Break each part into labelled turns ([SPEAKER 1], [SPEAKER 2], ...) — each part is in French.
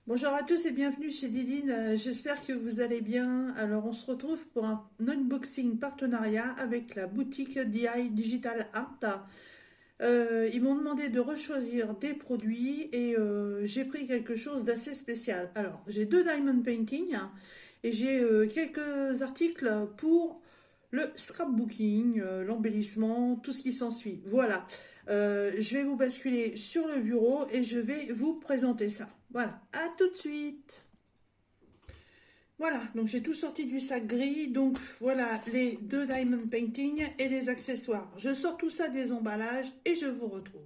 [SPEAKER 1] Bonjour à tous et bienvenue chez Didine. J'espère que vous allez bien. Alors, on se retrouve pour un unboxing partenariat avec la boutique DI Digital Art. Ils m'ont demandé de rechoisir des produits et j'ai pris quelque chose d'assez spécial. Alors, j'ai deux diamond painting et j'ai quelques articles pour le scrapbooking, l'embellissement, tout ce qui s'ensuit. Voilà. Je vais vous basculer sur le bureau et je vais vous présenter ça. Voilà, à tout de suite. Voilà, donc j'ai tout sorti du sac gris. Donc voilà les deux diamond painting et les accessoires. Je sors tout ça des emballages et je vous retrouve.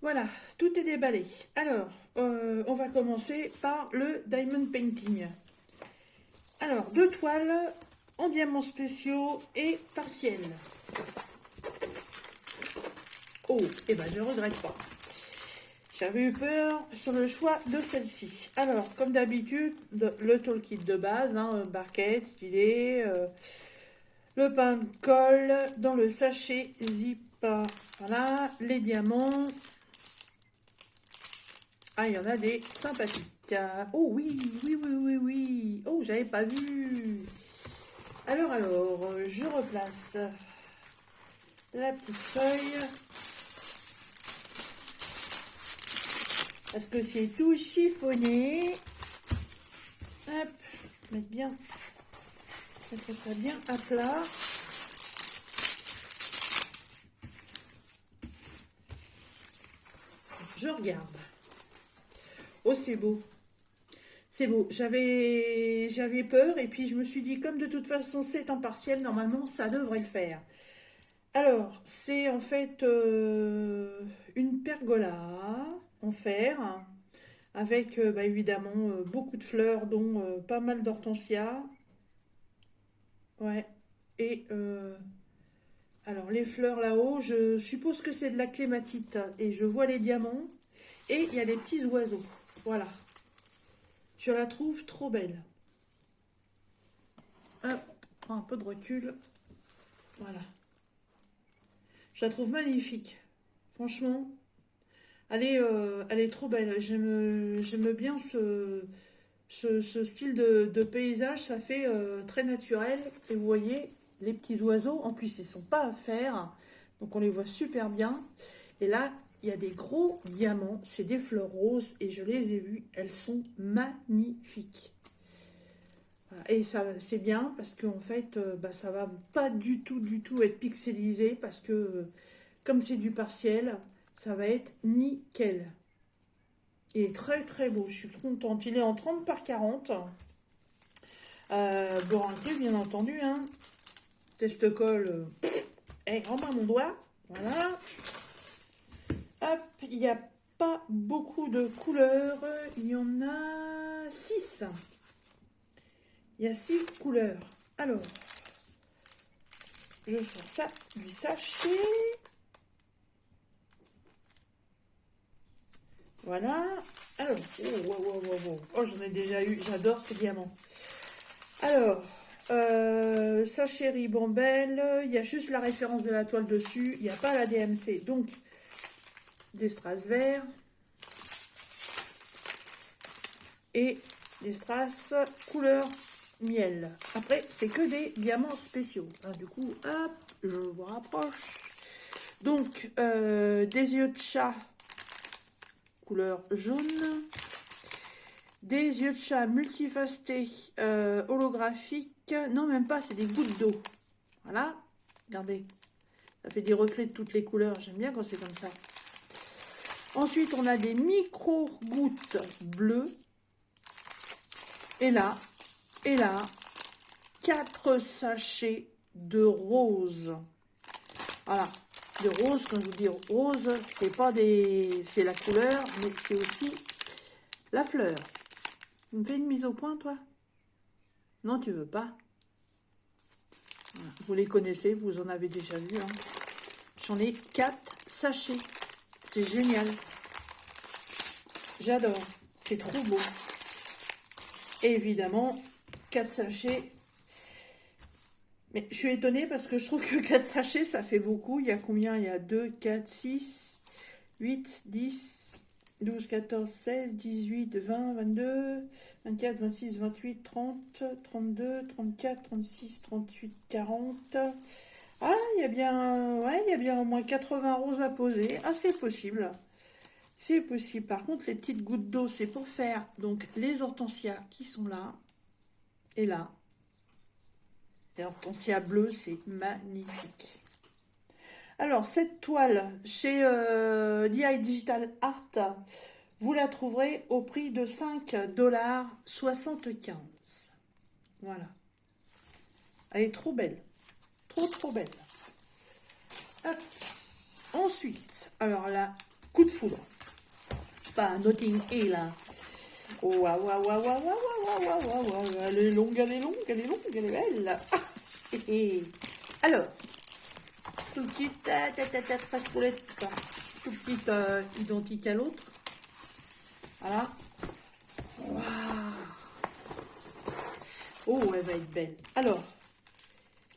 [SPEAKER 1] Voilà, tout est déballé. Alors, on va commencer par le diamond painting. Alors, deux toiles en diamants spéciaux et partiels. Oh, et ben je regrette pas. J'avais eu peur sur le choix de celle-ci. Alors, comme d'habitude, le toolkit de base, barquette, stylet, le pain de colle dans le sachet zip. Voilà, les diamants. Ah, il y en a des sympathiques. Oh oui, oui, oui, oui, oui. Oh, j'avais pas vu. Alors, je replace la petite feuille. Parce que c'est tout chiffonné. Hop, mettre ça bien à plat. Je regarde. Oh, c'est beau. C'est beau. J'avais peur et puis je me suis dit, comme de toute façon c'est en partiel, normalement ça devrait le faire. Alors, c'est en fait une pergola en fer avec évidemment beaucoup de fleurs, dont pas mal d'hortensias. Ouais. Et alors, les fleurs là-haut, je suppose que c'est de la clématite. Et je vois les diamants. Et il y a des petits oiseaux. Voilà. Je la trouve trop belle. Hop, prends un peu de recul. Voilà. Je la trouve magnifique. Franchement, elle est trop belle. J'aime bien ce style de paysage. Ça fait très naturel. Et vous voyez, les petits oiseaux, en plus, ils sont pas à faire. Donc, on les voit super bien. Et là, il y a des gros diamants. C'est des fleurs roses. Et je les ai vues. Elles sont magnifiques. Voilà. Et ça, c'est bien parce qu'en fait, ça va pas du tout être pixelisé. Parce que, comme c'est du partiel, ça va être nickel. Il est très très beau, je suis contente. Il est en 30 par 40. Borinqué, bien entendu. Hein. Teste-colle. Rends-moi mon doigt. Voilà. Hop, il n'y a pas beaucoup de couleurs. Il y en a 6. Il y a 6 couleurs. Alors, je sors ça du sachet. Voilà. Alors, oh, j'en ai déjà eu. J'adore ces diamants. Alors, sachet ribambelle. Il y a juste la référence de la toile dessus. Il n'y a pas la DMC. Donc, des strass verts. Et des strass couleur miel. Après, c'est que des diamants spéciaux. Alors, du coup, hop, je vous rapproche. Donc, des yeux de chat couleur jaune. Des yeux de chat multifacettés holographiques. Non, même pas, c'est des gouttes d'eau. Voilà, regardez. Ça fait des reflets de toutes les couleurs. J'aime bien quand c'est comme ça. Ensuite, on a des micro-gouttes bleues. Et là, 4 sachets de rose. Voilà. De rose, quand je vous dis rose, c'est pas des, c'est la couleur, mais c'est aussi la fleur. Tu me fais une mise au point, toi? Non, tu veux pas? Voilà. Vous les connaissez, vous en avez déjà vu. Hein. J'en ai 4 sachets. C'est génial. J'adore. C'est trop beau. Et évidemment, 4 sachets. Mais je suis étonnée parce que je trouve que 4 sachets, ça fait beaucoup. Il y a combien? Il y a 2, 4, 6, 8, 10, 12, 14, 16, 18, 20, 22, 24, 26, 28, 30, 32, 34, 36, 38, 40. Ah, il y a bien, ouais, il y a bien au moins 80 roses à poser. Ah, c'est possible. C'est possible. Par contre, les petites gouttes d'eau, c'est pour faire donc les hortensias qui sont là et là. Les hortensias bleues, c'est magnifique. Alors, cette toile chez DI Digital Art, vous la trouverez au prix de 5,75 $. Voilà. Elle est trop belle. Trop, trop belle. Hop. Ensuite, alors là, coup de foudre. Pas Notting Hill. Hein. Oh, waouh, waouh, waouh, waouh, waouh, waouh, waouh, waouh. Elle est longue, elle est longue, elle est longue, elle est belle. Alors, tout petit, face roulette, tout petit identique à l'autre. Voilà. Waouh. Oh, elle va être belle. Alors,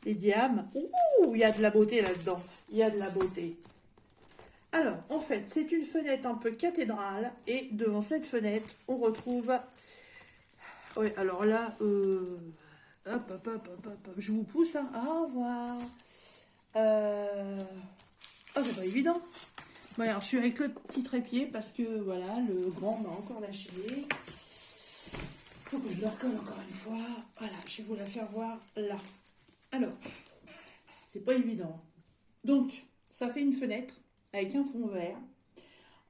[SPEAKER 1] les diamants. Ouh, il y a de la beauté là-dedans. Il y a de la beauté. Alors, en fait, c'est une fenêtre un peu cathédrale. Et devant cette fenêtre, on retrouve... Oui, alors là, hop, hop, hop, hop, hop, je vous pousse. Hein. Au revoir. Oh, c'est pas évident. Bon, alors, je suis avec le petit trépied parce que, voilà, le grand m'a encore lâché. Faut que je le recolle encore une fois. Voilà, je vais vous la faire voir là. Alors, c'est pas évident. Donc, ça fait une fenêtre avec un fond vert.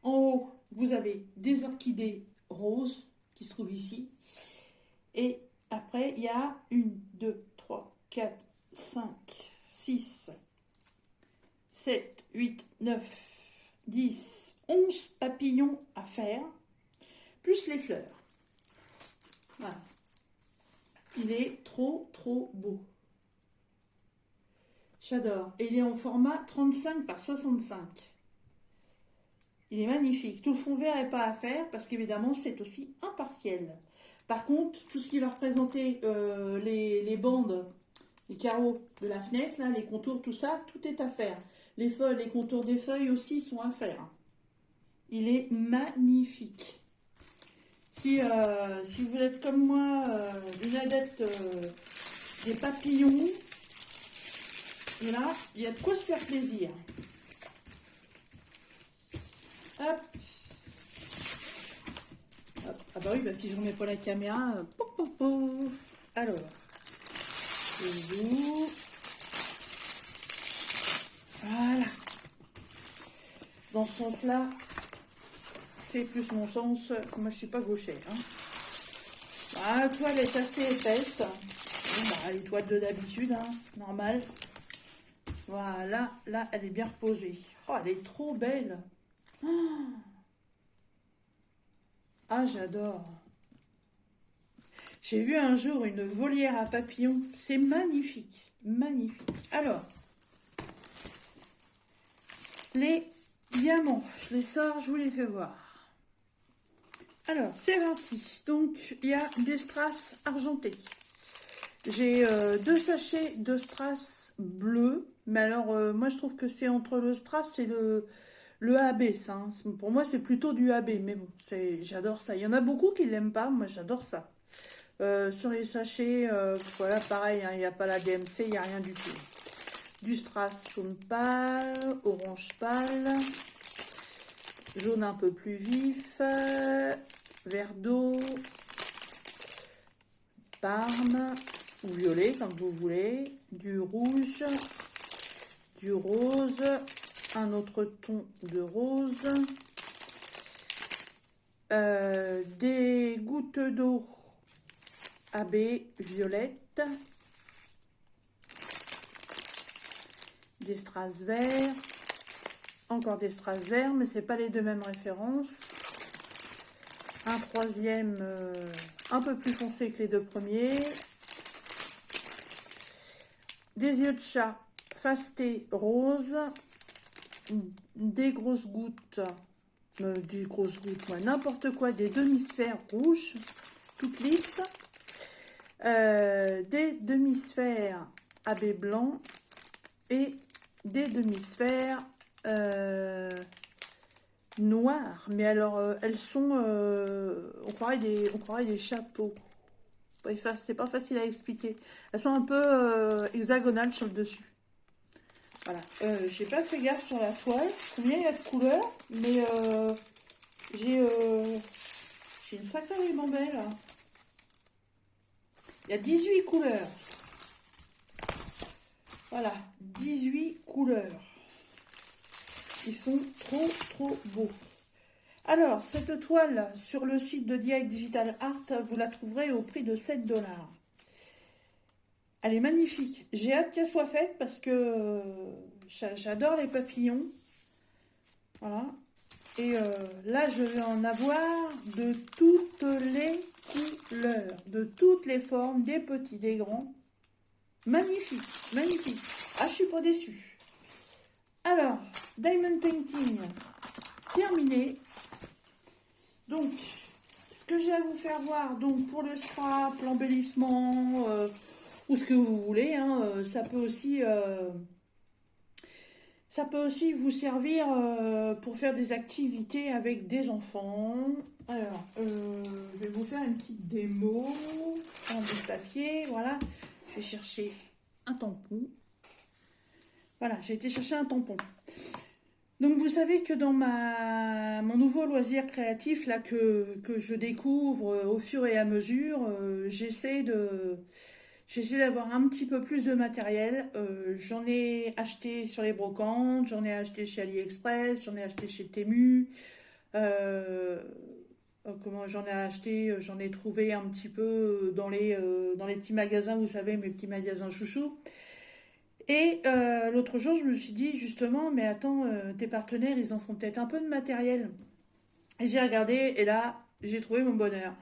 [SPEAKER 1] En haut, vous avez des orchidées roses qui se trouvent ici. Et après, il y a 1, 2, 3, 4, 5, 6, 7, 8, 9, 10, 11 papillons à faire, plus les fleurs. Voilà. Il est trop, trop beau. J'adore. Et il est en format 35 par 65. Il est magnifique. Tout le fond vert n'est pas à faire parce qu'évidemment, c'est aussi impartiel. Par contre, tout ce qui va représenter les bandes, les carreaux de la fenêtre, là, les contours, tout ça, tout est à faire. Les feuilles, les contours des feuilles aussi sont à faire. Il est magnifique. Si vous êtes comme moi, une adepte des papillons, là, il y a de quoi se faire plaisir. Hop. Hop. Ah bah oui, bah si je remets pas la caméra, alors, voilà. Dans ce sens-là, c'est plus mon sens. Moi, je suis pas gauchère. Hein. Ah, la toile est assez épaisse. Bon, bah, les toiles de d'habitude, hein, normal. Voilà, là, elle est bien reposée. Oh, elle est trop belle. Ah, j'adore. J'ai vu un jour une volière à papillons. C'est magnifique. Magnifique. Alors, les diamants, je les sors, je vous les fais voir. Alors, c'est parti. Donc, il y a des strass argentés. J'ai 2 sachets de strass bleu. Mais alors, moi, je trouve que c'est entre le strass et le AB. Ça, hein. Pour moi, c'est plutôt du AB. Mais bon, j'adore ça. Il y en a beaucoup qui ne l'aiment pas. Moi, j'adore ça. Sur les sachets, voilà, pareil. Hein, il n'y a pas la DMC, il n'y a rien du tout. Du strass jaune pâle, orange pâle, jaune un peu plus vif, vert d'eau, parme ou violet comme vous voulez, du rouge, du rose, un autre ton de rose, des gouttes d'eau AB violette, des strass verts, encore des strass verts, mais c'est pas les deux mêmes références. Un troisième un peu plus foncé que les deux premiers. Des yeux de chat fasté rose, des grosses gouttes, n'importe quoi, des demi-sphères rouges, toutes lisses, des demi-sphères AB blanc et des demi-sphères noires, mais alors elles sont, on croirait des chapeaux. C'est pas facile à expliquer. Elles sont un peu hexagonales sur le dessus. Voilà. J'ai pas fait gaffe sur la toile, combien il y a de couleurs, mais j'ai une sacrée ribambelle. Il y a 18 couleurs. Voilà, 18 couleurs. Ils sont trop beaux. Alors, cette toile, sur le site de DI Digital Art, vous la trouverez au prix de 7 $. Elle est magnifique. J'ai hâte qu'elle soit faite parce que j'adore les papillons. Voilà. Et là, je vais en avoir de toutes les couleurs, de toutes les formes, des petits, des grands. Magnifique, magnifique. Ah, je suis pas déçue. Alors, Diamond Painting, terminé. Donc, ce que j'ai à vous faire voir, donc pour le scrap, l'embellissement, ou ce que vous voulez, hein, ça peut aussi vous servir pour faire des activités avec des enfants. Alors, je vais vous faire une petite démo en bout de papier. Voilà, je vais chercher un tampon. Voilà, j'ai été chercher un tampon. Donc, vous savez que dans mon nouveau loisir créatif là que je découvre au fur et à mesure, j'essaie d'avoir un petit peu plus de matériel. J'en ai acheté sur les brocantes, j'en ai acheté chez AliExpress, j'en ai acheté chez Temu. Comment j'en ai acheté, j'en ai trouvé un petit peu dans les petits magasins, vous savez, mes petits magasins chouchous. Et l'autre jour, je me suis dit justement, mais attends, tes partenaires, ils en font peut-être un peu de matériel. Et j'ai regardé, et là, j'ai trouvé mon bonheur.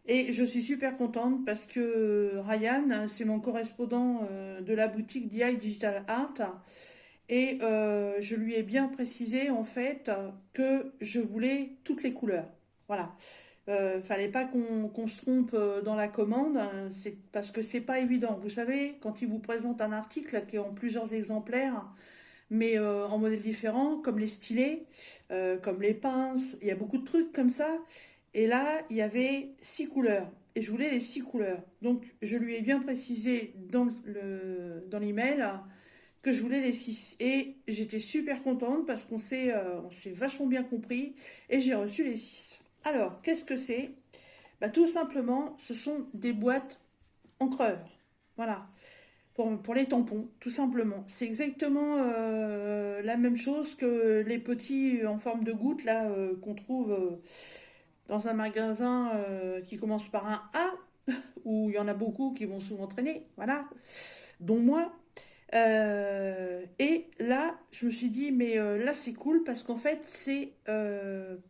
[SPEAKER 1] Et je suis super contente parce que Ryan, c'est mon correspondant de la boutique DI Digital Art. Et je lui ai bien précisé en fait que je voulais toutes les couleurs. Voilà. Fallait pas qu'on se trompe dans la commande, hein, c'est parce que c'est pas évident. Vous savez, quand il vous présente un article qui est en plusieurs exemplaires, mais en modèles différents, comme les stylés, comme les pinces, il y a beaucoup de trucs comme ça. Et là, il y avait 6 couleurs. Et je voulais les 6 couleurs. Donc, je lui ai bien précisé dans l'email que je voulais les 6. Et j'étais super contente parce on s'est vachement bien compris. Et j'ai reçu les 6. Alors, qu'est-ce que c'est? Bah, tout simplement, ce sont des boîtes encreurs. Voilà. Pour les tampons, tout simplement. C'est exactement la même chose que les petits en forme de gouttes là qu'on trouve dans un magasin qui commence par un A, où il y en a beaucoup qui vont souvent traîner, voilà, dont moi. Et là, je me suis dit, mais là c'est cool parce qu'en fait, c'est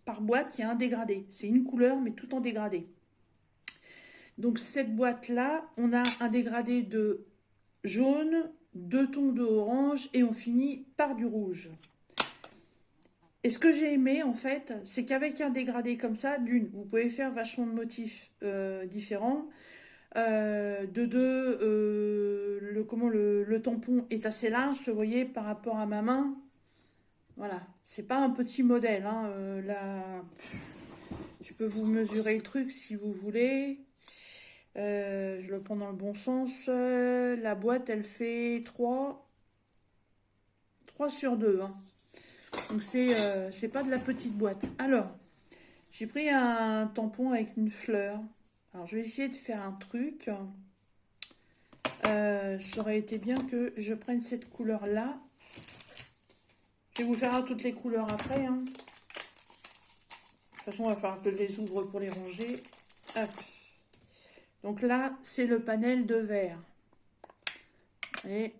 [SPEAKER 1] par boîte, il y a un dégradé. C'est une couleur, mais tout en dégradé. Donc cette boîte-là, on a un dégradé de jaune, 2 tons de orange et on finit par du rouge. Et ce que j'ai aimé en fait, c'est qu'avec un dégradé comme ça, vous pouvez faire vachement de motifs différents. De deux, le tampon est assez large, vous voyez, par rapport à ma main. Voilà, c'est pas un petit modèle. Hein, là, je peux vous mesurer le truc si vous voulez. Je le prends dans le bon sens. La boîte, elle fait 3 sur 2. Hein. Donc, c'est pas de la petite boîte. Alors, j'ai pris un tampon avec une fleur. Alors, je vais essayer de faire un truc. Ça aurait été bien que je prenne cette couleur-là. Je vais vous faire toutes les couleurs après. Hein. De toute façon, il va falloir que je les ouvre pour les ranger. Hop. Donc là, c'est le panel de vert. Et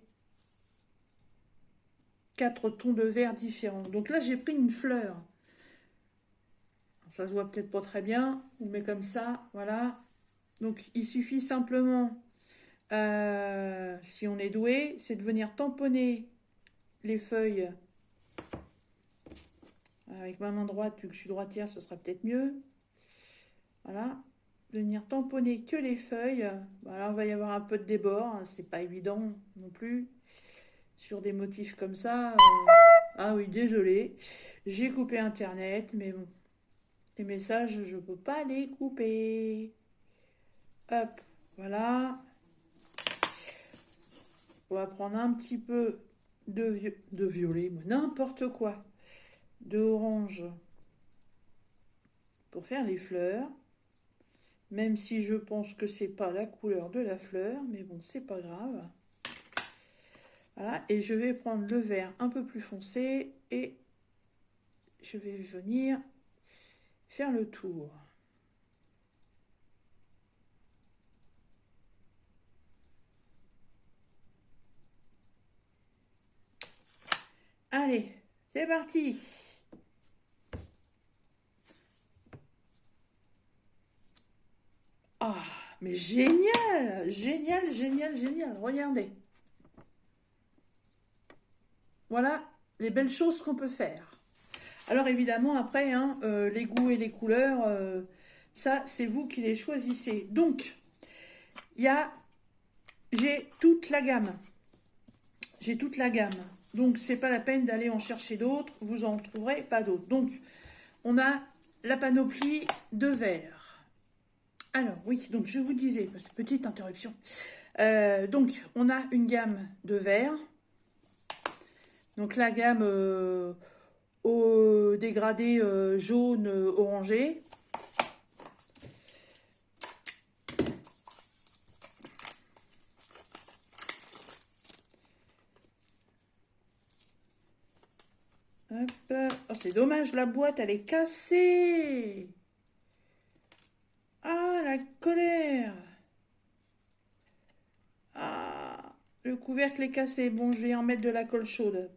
[SPEAKER 1] 4 tons de vert différents. Donc là, j'ai pris une fleur. Ça se voit peut-être pas très bien. On le met comme ça. Voilà. Donc, il suffit simplement, si on est doué, c'est de venir tamponner les feuilles avec ma main droite. Vu que je suis droitière, ce sera peut-être mieux. Voilà. Venir tamponner que les feuilles. Alors, il va y avoir un peu de débord. Hein, c'est pas évident non plus. Sur des motifs comme ça, Ah oui, désolé. J'ai coupé Internet, mais bon. Les messages, je peux pas les couper. Hop, voilà. On va prendre un petit peu de violet, n'importe quoi, de orange pour faire les fleurs. Même si je pense que c'est pas la couleur de la fleur, mais bon, c'est pas grave. Voilà, et je vais prendre le vert un peu plus foncé et je vais venir faire le tour. Allez, c'est parti. Ah, mais génial, génial, génial, génial. Regardez. Voilà les belles choses qu'on peut faire. Alors évidemment, après, hein, les goûts et les couleurs, ça, c'est vous qui les choisissez. Donc, j'ai toute la gamme. J'ai toute la gamme. Donc, c'est pas la peine d'aller en chercher d'autres. Vous en trouverez pas d'autres. Donc, on a la panoplie de verre. Alors, oui, donc je vous disais, petite interruption. Donc, on a une gamme de verre. Donc, la gamme au dégradé jaune orangé. Hop. Oh, c'est dommage, la boîte, elle est cassée. Ah, la colère. Ah, le couvercle est cassé. Bon, je vais en mettre de la colle chaude.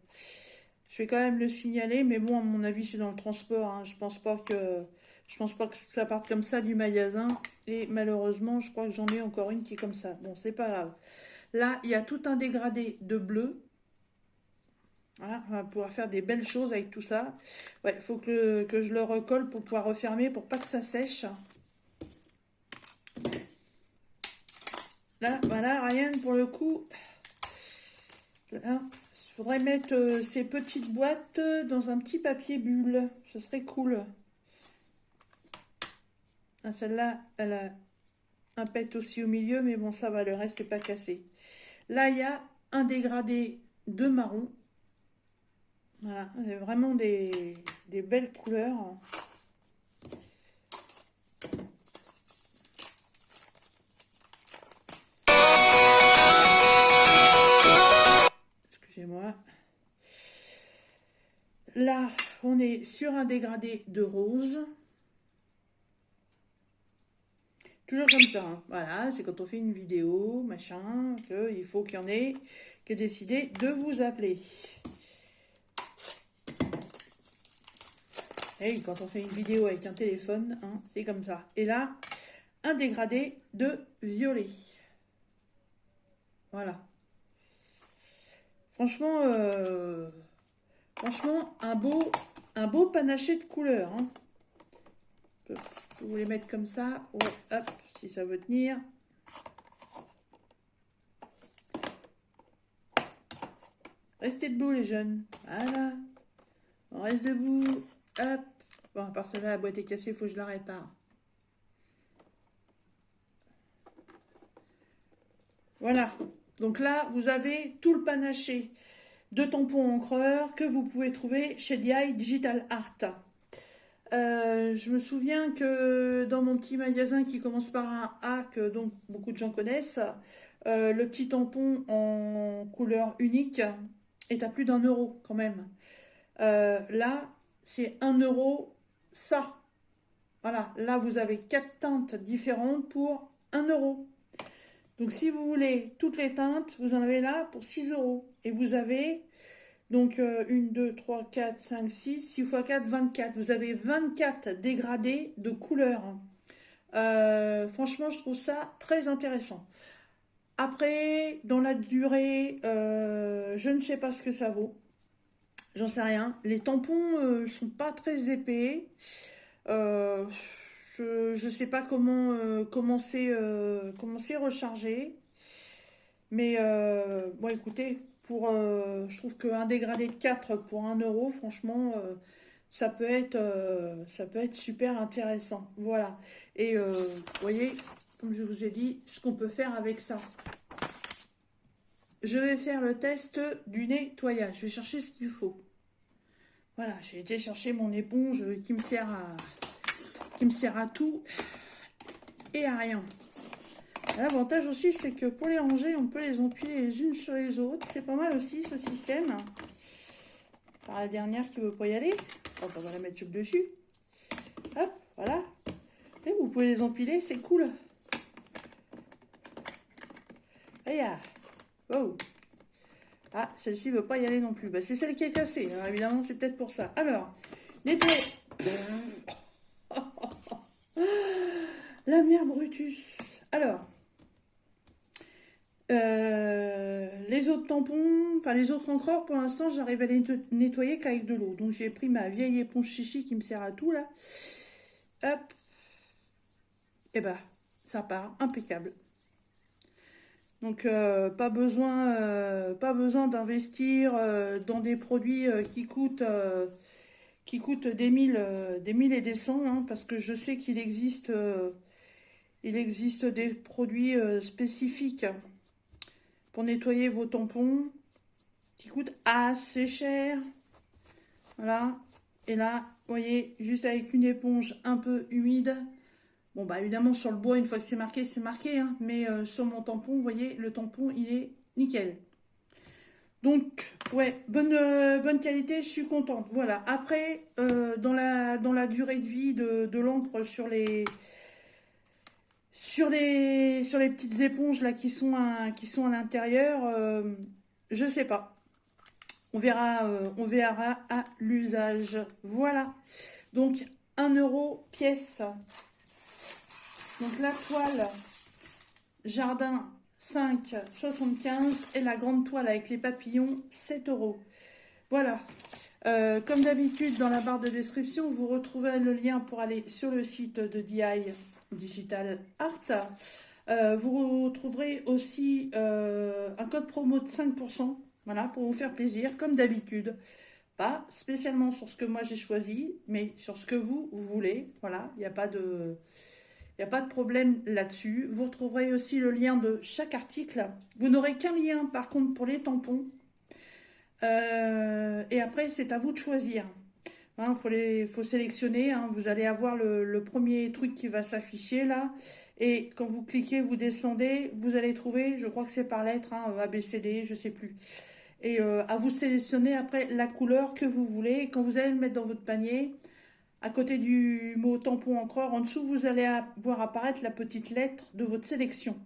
[SPEAKER 1] Je vais quand même le signaler, mais bon, à mon avis, c'est dans le transport, hein. Je pense pas que ça parte comme ça du magasin. Et malheureusement, je crois que j'en ai encore une qui est comme ça. Bon, c'est pas grave. Là, il y a tout un dégradé de bleu. Voilà, on va pouvoir faire des belles choses avec tout ça. Ouais, il faut que je le recolle pour pouvoir refermer, pour pas que ça sèche. Là, voilà, Ryan, pour le coup, il faudrait mettre ces petites boîtes dans un petit papier bulle. Ce serait cool. Ah, celle-là, elle a un pet aussi au milieu, mais bon, ça va, le reste n'est pas cassé. Là, il y a un dégradé de marron. Voilà, c'est vraiment des belles couleurs. Excusez-moi. Là, on est sur un dégradé de rose. Toujours comme ça, hein. Voilà, c'est quand on fait une vidéo, machin, qu'il faut qu'il y en ait qui ait décidé de vous appeler. Et quand on fait une vidéo avec un téléphone, hein, c'est comme ça. Et là, un dégradé de violet. Voilà. Franchement, un beau panaché de couleurs, hein. Je peux vous les mettre comme ça. Ouais, hop, si ça veut tenir. Restez debout, les jeunes. Voilà. On reste debout. Hop. Bon, à part cela, la boîte est cassée, il faut que je la répare. Voilà. Donc là, vous avez tout le panaché de tampons encreurs que vous pouvez trouver chez DI Digital Art. Je me souviens que dans mon petit magasin qui commence par un A, que donc beaucoup de gens connaissent, le petit tampon en couleur unique est à plus d'1 € quand même. Là, c'est 1 € ça. Voilà, là vous avez 4 teintes différentes pour 1 €. Donc si vous voulez toutes les teintes, vous en avez là pour 6 €. Et vous avez donc 1, 2, 3, 4, 5, 6, 6 x 4, 24. Vous avez 24 dégradés de couleurs. Franchement, je trouve ça très intéressant. Après, dans la durée, je ne sais pas ce que ça vaut. J'en sais rien. Les tampons sont pas très épais. Euh, je ne sais pas comment c'est rechargé. Mais bon, écoutez, je trouve qu'un dégradé de 4 pour 1 euro, franchement, ça peut être super intéressant. Voilà. Et vous voyez, comme je vous ai dit, ce qu'on peut faire avec ça. Je vais faire le test du nettoyage. Je vais chercher ce qu'il faut. Voilà, j'ai été chercher mon éponge qui me sert à tout et à rien. L'avantage aussi, c'est que pour les ranger, on peut les empiler les unes sur les autres. C'est pas mal aussi, ce système. Par la dernière qui veut pas y aller. Hop, on va la mettre dessus. Hop, voilà. Et vous pouvez les empiler, c'est cool. Regarde. Oh. Ah, celle-ci veut pas y aller non plus. Bah, c'est celle qui est cassée. Alors, évidemment, c'est peut-être pour ça. Alors, nettoyer. La mère Brutus. Alors, les autres tampons, enfin les autres encreurs, pour l'instant, j'arrive à les nettoyer qu'avec de l'eau. Donc, j'ai pris ma vieille éponge chichi qui me sert à tout, là. Hop. Et bah, ça part. Impeccable. Donc, pas besoin d'investir dans des produits qui coûtent des mille et des cents, hein, parce que je sais qu'il existe des produits spécifiques pour nettoyer vos tampons qui coûtent assez cher. Voilà. Et là, vous voyez, juste avec une éponge un peu humide. Bon, bah évidemment, sur le bois, une fois que c'est marqué, hein, mais sur mon tampon, vous voyez, le tampon, il est nickel. Donc, ouais, bonne qualité, je suis contente. Voilà. Après, dans la durée de vie de l'encre sur les petites éponges là qui sont à l'intérieur, je sais pas. On verra à l'usage. Voilà. Donc, 1 € pièce. Donc, la toile jardin 5,75 et la grande toile avec les papillons 7 €. Voilà. Comme d'habitude, dans la barre de description, vous retrouvez le lien pour aller sur le site de DI Digital Art. Vous retrouverez aussi un code promo de 5%, voilà, pour vous faire plaisir, comme d'habitude. Pas spécialement sur ce que moi j'ai choisi, mais sur ce que vous voulez. Voilà, il n'y a pas de problème là-dessus. Vous retrouverez aussi le lien de chaque article. Vous n'aurez qu'un lien, par contre, pour les tampons. Et après, c'est à vous de choisir. Hein, faut sélectionner. Hein. Vous allez avoir le premier truc qui va s'afficher là. Et quand vous cliquez, vous descendez, vous allez trouver, je crois que c'est par lettre, hein, A, B, C, D, je sais plus. Et à vous sélectionner après la couleur que vous voulez. Et quand vous allez le mettre dans votre panier, à côté du mot tampon encreur, en dessous, vous allez voir apparaître la petite lettre de votre sélection.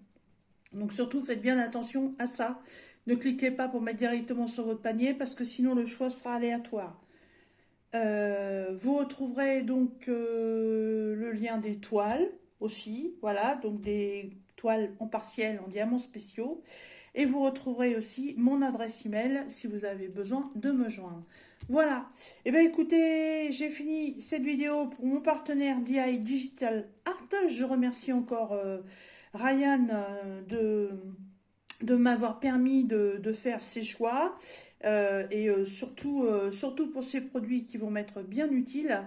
[SPEAKER 1] Donc surtout, faites bien attention à ça. Ne cliquez pas pour mettre directement sur votre panier parce que sinon le choix sera aléatoire. Vous retrouverez donc le lien des toiles aussi. Voilà, donc des toiles en partiel, en diamants spéciaux. Et vous retrouverez aussi mon adresse email si vous avez besoin de me joindre. Voilà. Et bien écoutez, j'ai fini cette vidéo pour mon partenaire DI Digital Art. Je remercie encore Ryan de m'avoir permis de faire ces choix. Et surtout pour ces produits qui vont m'être bien utiles.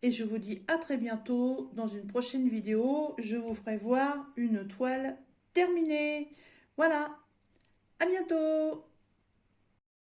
[SPEAKER 1] Et je vous dis à très bientôt dans une prochaine vidéo. Je vous ferai voir une toile terminée. Voilà. À bientôt!